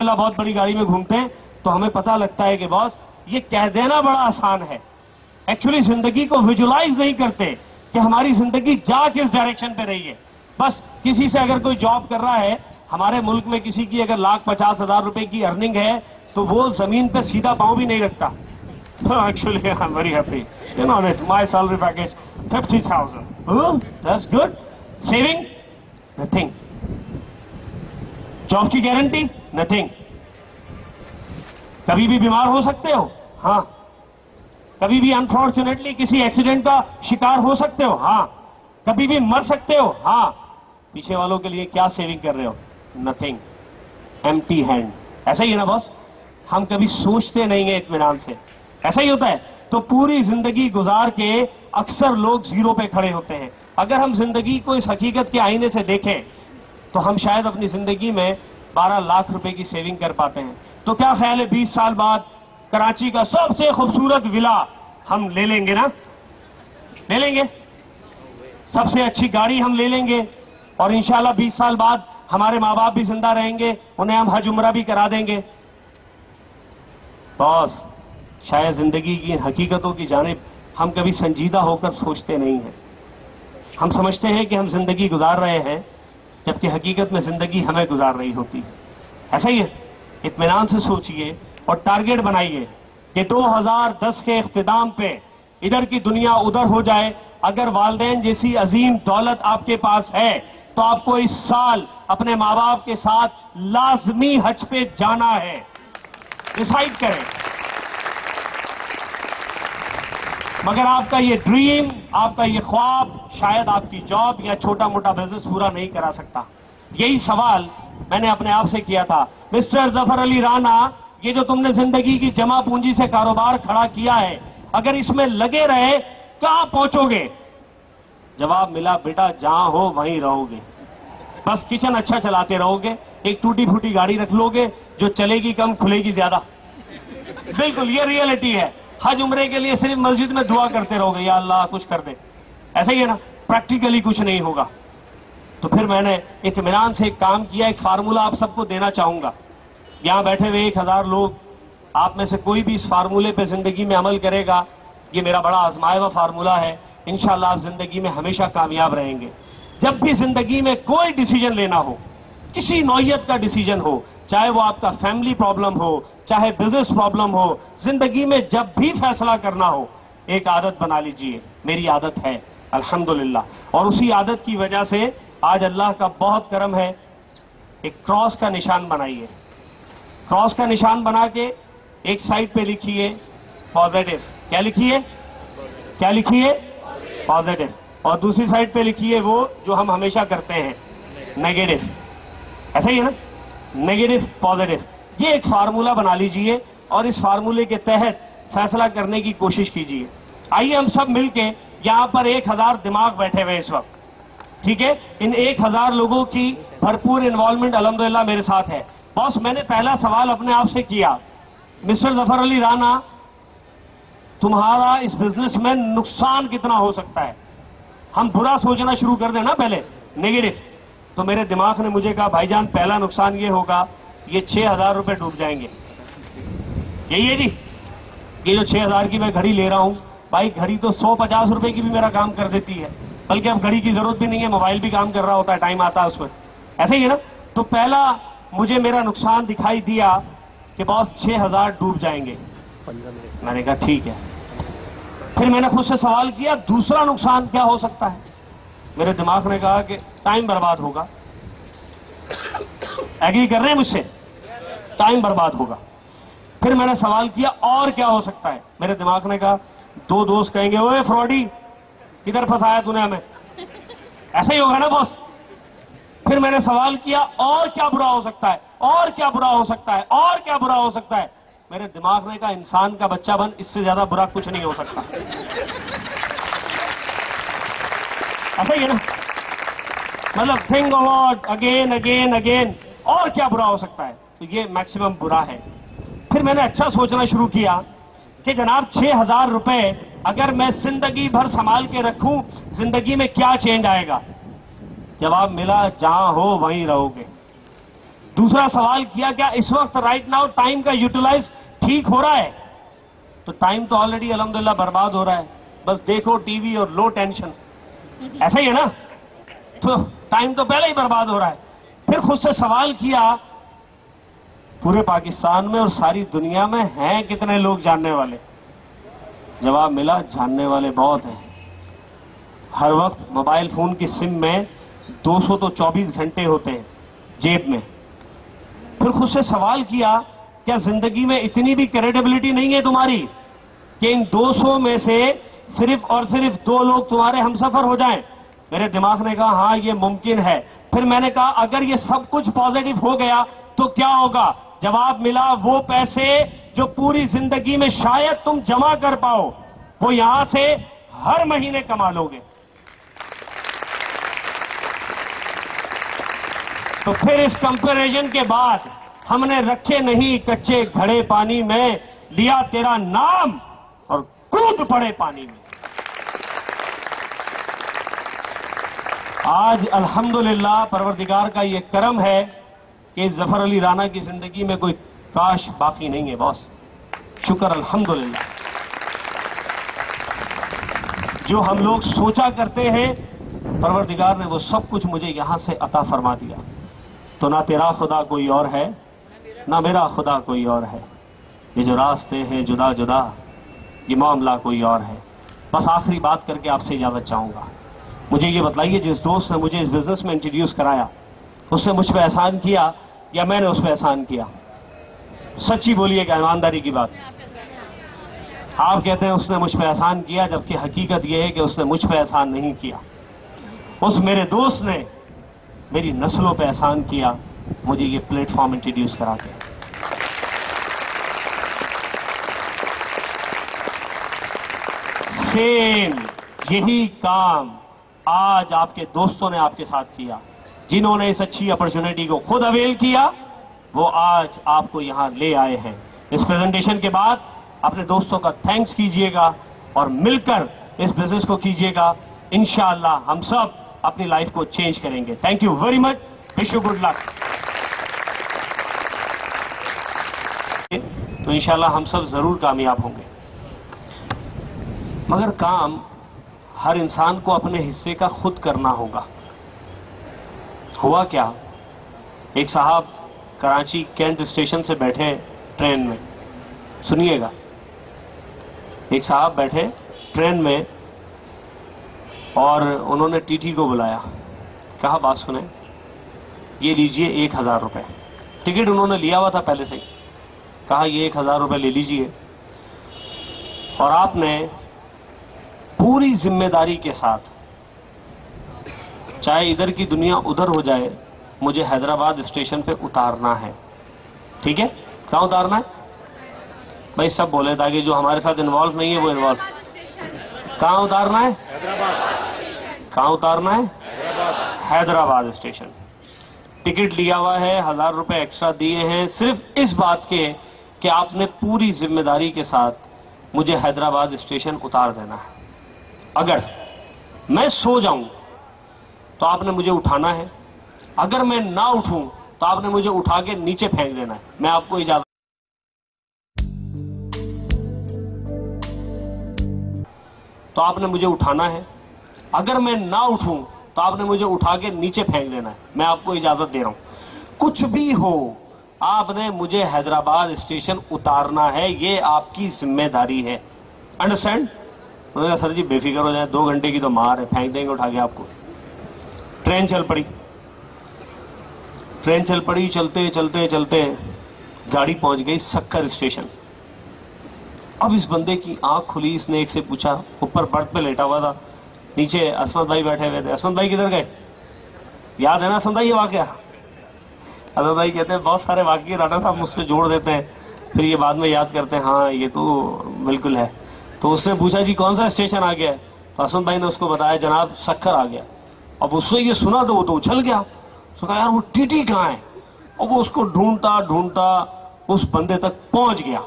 बहुत बड़ी गाड़ी में घूमते हैं तो हमें पता लगता है कि बॉस ये कह देना बड़ा आसान है, एक्चुअली जिंदगी को विजुलाइज नहीं करते कि हमारी जिंदगी जा किस डायरेक्शन पे रही है। बस किसी से अगर कोई जॉब कर रहा है, हमारे मुल्क में किसी की अगर 1,50,000 रुपए की अर्निंग है तो वो जमीन पे सीधा पांव भी नहीं रखता। तो actually I am very happy, you know it, my salary package 50,000, that's good. Saving nothing, job की गारंटी नथिंग। कभी भी बीमार हो सकते हो, हाँ। कभी भी अनफॉर्चुनेटली किसी एक्सीडेंट का शिकार हो सकते हो, हाँ। कभी भी मर सकते हो, हाँ। पीछे वालों के लिए क्या सेविंग कर रहे हो? Nothing, empty hand. ऐसा ही है ना बॉस? हम कभी सोचते नहीं है इत्मीनान से, ऐसा ही होता है। तो पूरी जिंदगी गुजार के अक्सर लोग जीरो पे खड़े होते हैं। अगर हम जिंदगी को इस हकीकत के आईने से देखें तो हम शायद अपनी जिंदगी में 12 लाख रुपए की सेविंग कर पाते हैं। तो क्या ख्याल है 20 साल बाद कराची का सबसे खूबसूरत विला हम ले लेंगे ना? ले लेंगे। सबसे अच्छी गाड़ी हम ले लेंगे और इंशाल्लाह 20 साल बाद हमारे मां बाप भी जिंदा रहेंगे, उन्हें हम हज उम्रा भी करा देंगे। बॉस, शायद जिंदगी की हकीकतों की जानिब हम कभी संजीदा होकर सोचते नहीं हैं। हम समझते हैं कि हम जिंदगी गुजार रहे हैं, जबकि हकीकत में जिंदगी हमें गुजार रही होती है। ऐसा ही है। इत्मीनान से सोचिए और टारगेट बनाइए कि 2010 के इख्तिताम पे इधर की दुनिया उधर हो जाए। अगर वालिदैन जैसी अजीम दौलत आपके पास है तो आपको इस साल अपने मां बाप के साथ लाजमी हज पे जाना है। डिसाइड करें। मगर आपका ये ड्रीम, आपका ये ख्वाब शायद आपकी जॉब या छोटा मोटा बिजनेस पूरा नहीं करा सकता। यही सवाल मैंने अपने आप से किया था, मिस्टर जफर अली राना, ये जो तुमने जिंदगी की जमा पूंजी से कारोबार खड़ा किया है, अगर इसमें लगे रहे कहां पहुंचोगे? जवाब मिला, बेटा जहां हो वहीं रहोगे। बस किचन अच्छा चलाते रहोगे, एक टूटी फूटी गाड़ी रख लोगे जो चलेगी कम खुलेगी ज्यादा। बिल्कुल ये रियलिटी है। हज उम्रे के लिए सिर्फ मस्जिद में दुआ करते रहोगे, या अल्लाह कुछ कर दे। ऐसा ही है ना? प्रैक्टिकली कुछ नहीं होगा। तो फिर मैंने इत्मीनान से एक काम किया, एक फार्मूला आप सबको देना चाहूंगा। यहां बैठे हुए 1000 लोग, आप में से कोई भी इस फार्मूले पे जिंदगी में अमल करेगा, ये मेरा बड़ा आजमाया हुआ फार्मूला है, इंशाअल्लाह आप जिंदगी में हमेशा कामयाब रहेंगे। जब भी जिंदगी में कोई डिसीजन लेना हो, किसी नौयत का डिसीजन हो, चाहे वो आपका फैमिली प्रॉब्लम हो, चाहे बिजनेस प्रॉब्लम हो, जिंदगी में जब भी फैसला करना हो, एक आदत बना लीजिए। मेरी आदत है अल्हम्दुलिल्लाह, और उसी आदत की वजह से आज अल्लाह का बहुत करम है। एक क्रॉस का निशान बनाइए। क्रॉस का निशान बना के एक साइड पे लिखिए पॉजिटिव। क्या लिखिए? क्या लिखिए? पॉजिटिव। और दूसरी साइड पे लिखिए वो जो हम हमेशा करते हैं, नेगेटिव। ऐसा ही है ना? Negative positive. ये एक फार्मूला बना लीजिए और इस फार्मूले के तहत फैसला करने की कोशिश कीजिए। आइए हम सब मिलके, यहां पर 1000 दिमाग बैठे हुए इस वक्त, ठीक है? इन 1000 लोगों की भरपूर इन्वॉल्वमेंट अल्हम्दुलिल्लाह मेरे साथ है। बॉस, मैंने पहला सवाल अपने आप से किया, मिस्टर जफर अली राना, तुम्हारा इस बिजनेस में नुकसान कितना हो सकता है? हम बुरा सोचना शुरू कर देना पहले, नेगेटिव। तो मेरे दिमाग ने मुझे कहा, भाईजान पहला नुकसान ये होगा, ये 6000 रुपए डूब जाएंगे। यही है जी। ये जो 6000 की मैं घड़ी ले रहा हूं, भाई घड़ी तो 150 रुपए की भी मेरा काम कर देती है, बल्कि अब घड़ी की जरूरत भी नहीं है, मोबाइल भी काम कर रहा होता है, टाइम आता है उसमें। ऐसा ही है ना? तो पहला मुझे मेरा नुकसान दिखाई दिया कि बॉस 6000 डूब जाएंगे। मैंने कहा ठीक है। फिर मैंने खुद से सवाल किया, दूसरा नुकसान क्या हो सकता है? मेरे दिमाग ने कहा कि टाइम बर्बाद होगा। एग्री कर रहे हैं मुझसे? टाइम बर्बाद होगा। फिर मैंने सवाल किया, और क्या हो सकता है? मेरे दिमाग ने कहा, 2 दोस्त कहेंगे, ओए फ्रॉडी, किधर फंसाया तूने हमें? ऐसा ही होगा ना बॉस? फिर मैंने सवाल किया, और क्या बुरा हो सकता है? और क्या बुरा हो सकता है? और क्या बुरा हो सकता है? मेरे दिमाग ने कहा, इंसान का बच्चा बन, इससे ज्यादा बुरा कुछ नहीं हो सकता। ऐसा ही है ना? मतलब think about again again again, और क्या बुरा हो सकता है? तो ये मैक्सिमम बुरा है। फिर मैंने अच्छा सोचना शुरू किया कि जनाब 6000 रुपए अगर मैं जिंदगी भर संभाल के रखूं, जिंदगी में क्या चेंज आएगा? जवाब मिला, जहां हो वहीं रहोगे। دوسرا سوال کیا کیا اس وقت رائٹ ناؤ ٹائم کا یوٹیلائز ٹھیک ہو رہا ہے؟ تو ٹائم تو آلریڈی الحمدللہ برباد ہو رہا ہے، بس دیکھو ٹی وی اور لو ٹینشن، ایسا ہی ہے نا؟ تو ٹائم تو پہلے ہی برباد ہو رہا ہے۔ پھر خود سے سوال کیا پورے پاکستان میں اور ساری دنیا میں ہیں کتنے لوگ جاننے والے؟ جواب ملا جاننے والے بہت ہیں۔ ہر وقت موبائل فون کی سم میں 200 تو 24 گھنٹے ہوتے ہیں جیب میں۔ پھر خود سے سوال کیا کیا زندگی میں اتنی بھی کریڈیبلٹی نہیں ہے تمہاری کہ ان 200 میں سے صرف اور صرف 2 لوگ تمہارے ہمسفر ہو جائیں؟ میرے دماغ نے کہا ہاں یہ ممکن ہے۔ پھر میں نے کہا اگر یہ سب کچھ پازیٹو ہو گیا تو کیا ہوگا؟ جواب ملا وہ پیسے جو پوری زندگی میں شاید تم جمع کر پاؤ وہ یہاں سے ہر مہینے کما لو گے۔ تو پھر اس کمپیریزن کے بعد ہم نے رکھے نہیں کچے گھڑے پانی میں، لیا تیرا نام اور کود پڑے پانی میں۔ آج الحمدللہ پروردگار کا یہ کرم ہے کہ ظفر علی رانا کی زندگی میں کوئی کاش باقی نہیں ہے باس، شکر الحمدللہ۔ جو ہم لوگ سوچا کرتے ہیں پروردگار نے وہ سب کچھ مجھے یہاں سے عطا فرما دیا۔ تو نہ تیرا خدا کوئی اور ہے نہ میرا خدا کوئی اور ہے، یہ جو راستے ہیں جدا جدا یہ معاملہ کوئی اور ہے۔ بس آخری بات کر کے آپ سے اجازت چاہوں گا، مجھے یہ بتلائیے جس دوست نے مجھے اس بزنس میں انٹروڈیوس کرایا اس نے مجھ پہ احسان کیا یا میں نے اس پہ احسان کیا؟ سچی بولیے گا، ایمانداری کی بات۔ آپ کہتے ہیں اس نے مجھ پہ احسان کیا، جبکہ حقیقت یہ ہے کہ اس نے مجھ پہ احسان نہیں کیا، اس میرے دوست نے میری نسلوں پہ احسان کیا مجھے یہ پلیٹ فارم انٹروڈیوس کرا کے۔ سیم یہی کام آج آپ کے دوستوں نے آپ کے ساتھ کیا، جنہوں نے اس اچھی اپرچونٹی کو خود اویل کیا وہ آج آپ کو یہاں لے آئے ہیں۔ اس پریزنٹیشن کے بعد اپنے دوستوں کا تھینکس کیجئے گا اور مل کر اس بزنس کو کیجئے گا، انشاءاللہ ہم سب اپنی لائف کو چینج کریں گے۔ Thank you very much, wish you good luck. تو انشاءاللہ ہم سب ضرور کامیاب ہوں گے، مگر کام ہر انسان کو اپنے حصے کا خود کرنا ہوگا۔ ہوا کیا، ایک صاحب کراچی کینٹ اسٹیشن سے بیٹھے ٹرین میں، سنیے گا، ایک صاحب بیٹھے ٹرین میں اور انہوں نے ٹی ٹی کو بلایا، کہا بات سنیں یہ لیجئے 1000 روپے، ٹکٹ انہوں نے لیا ہوا تھا پہلے سے ہی، کہا یہ 1000 روپے لے لیجئے اور آپ نے پوری ذمہ داری کے ساتھ، چاہے ادھر کی دنیا ادھر ہو جائے، مجھے حیدرآباد اسٹیشن پہ اتارنا ہے، ٹھیک ہے؟ کہاں اتارنا ہے بھائی سب بولے تاکہ جو ہمارے ساتھ انوالو نہیں ہے وہ انوالو۔ کہاں اتارنا ہے؟ کہاں اتارنا ہے؟ حیدرآباد اسٹیشن۔ ٹکٹ لیا ہوا ہے، 1000 روپے ایکسٹرا دیے ہیں صرف اس بات کے کہ آپ نے پوری ذمہ داری کے ساتھ مجھے حیدرآباد اسٹیشن اتار دینا ہے۔ اگر میں سو جاؤں تو آپ نے مجھے اٹھانا ہے، اگر میں نہ اٹھوں تو آپ نے مجھے اٹھا کے نیچے پھینک دینا ہے۔ میں آپ کو اجازت تو آپ نے مجھے اٹھانا ہے، اگر میں نہ اٹھوں تو آپ نے مجھے اٹھا کے نیچے پھینک دینا ہے۔ میں آپ کو اجازت دے رہا ہوں، کچھ بھی ہو آپ نے مجھے حیدرآباد اسٹیشن اتارنا ہے، یہ آپ کی ذمہ داری ہے، انڈرسٹینڈ؟ انہوں نے کہا سر جی بے فکر ہو جائیں، 2 گھنٹے کی تو مار ہے، پھینک دیں گے اٹھا کے آپ کو۔ ٹرین چل پڑی، ٹرین چل پڑی، چلتے چلتے چلتے گاڑی پہنچ گئی سکر اسٹیشن۔ اب اس بندے کی آنکھ کھلی، اس نے ایک سے پوچھا، اوپر برتھ پہ لیٹا ہوا تھا، نیچے عصمت بھائی بیٹھے ہوئے تھے، عصمت بھائی کدھر گئے؟ یاد ہے نا عصمت بھائی یہ واقعہ؟ عصمت بھائی کہتے ہیں بہت سارے واقعے رانا صاحب مجھ سے جوڑ دیتے ہیں، پھر یہ بعد میں یاد کرتے ہیں ہاں یہ تو بالکل ہے۔ تو اس نے پوچھا جی کون سا اسٹیشن آ گیا ہے؟ تو عصمت بھائی نے اس کو بتایا جناب سکر آ گیا۔ اب اس سے یہ سنا تو وہ تو اچھل گیا، اس نے کہا یار وہ ٹی ٹی کہاں ہے؟ اور وہ اس کو ڈھونڈتا ڈھونڈتا اس بندے تک پہنچ گیا۔